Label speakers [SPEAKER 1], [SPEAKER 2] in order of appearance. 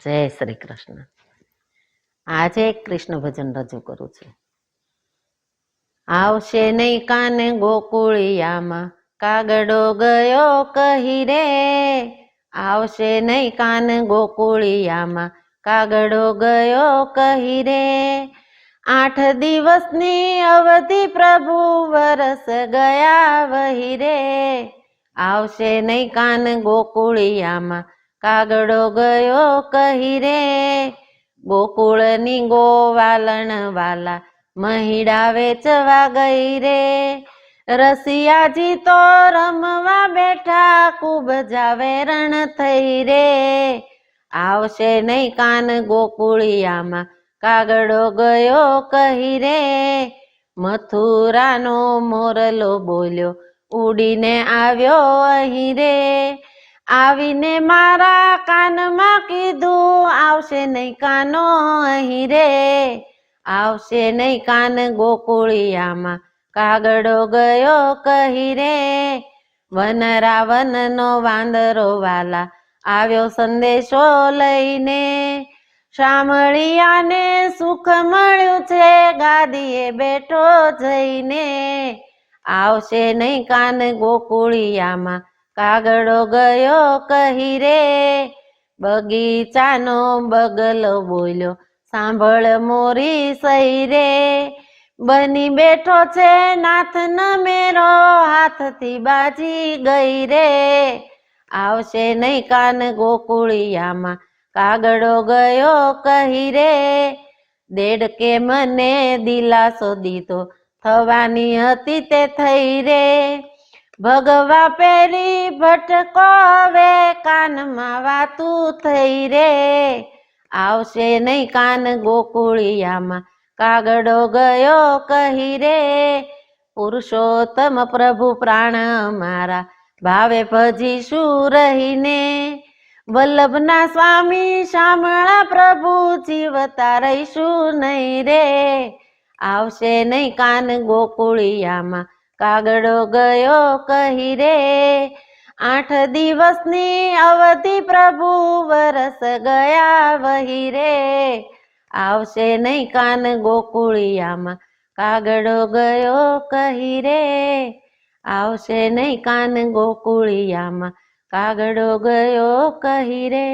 [SPEAKER 1] જય શ્રી કૃષ્ણ. આજે એક કૃષ્ણ ભજન રજૂ કરું છું. આવશે નહીં કાને ગોકુળિયામાં કાગડો ગયો કહી રે. આવશે નહીં કાન ગોકુળિયામાં કાગડો ગયો કહી રે. 8 દિવસની અવધિ પ્રભુ વરસ ગયા વહી રે. આવશે નહીં કાન ગોકુળિયામાં કાગડો ગયો કહી રે. ગોકુળની ગોવાલણ વાલા મહિડા વેચવા ગઈ રે. રસિયાજી તો રમવા બેઠા ખૂબ જાવેરણ થઈ રે. આવશે નહીં કાન ગોકુળિયામાં કાગડો ગયો કહી રે. મથુરાનો મોરલો બોલ્યો ઉડીને આવ્યો અહીં રે. આવીને મારા કાનમાં કીધું આવશે નહીં કાનો અહીં રે. આવશે નહીં કાન ગોકુળિયામાં કાગડો ગયો કહી રે. વનરાવનનો વાંદરો વાલા આવ્યો સંદેશો લઈને. શામળિયાને સુખ મળ્યું છે ગાદીએ બેઠો જઈને. આવશે નહીં કાન ગોકુળિયામાં કાગડો ગયો કહી રે. બગીચાનો બગલો બોલ્યો સાંભળ મોરી સહી રે. બની બેઠો છે નાથન મેરો હાથથી બાજી ગઈ રે. આવશે નહીં કાન ગોકુળિયામાં કાગડો ગયો કહી રે. દેડકે મને દિલાસો દીધો થવાની હતી તે થઈ રે. ભગવા પેરી ભટકો હવે કાનમાં વાતું થઈ રે. આવશે નહીં કાન ગોકુળિયામાં કાગડો ગયો કહી રે. પુરુષોત્તમ પ્રભુ પ્રાણ મારા ભાવે ભજીશું રહીને. વલ્લભના સ્વામી શામળા પ્રભુ જીવતા રહીશું નહીં રે. આવશે નહીં કાન ગોકુળિયામાં કાગડો ગયો કહી રે. 8 દિવસની અવધિ પ્રભુ વરસ ગયા વહી રે. આવશે નહીં કાન ગોકુળિયામાં કાગડો ગયો કહી રે. આવશે નહીં કાન ગોકુળિયામાં કાગડો ગયો કહી રે.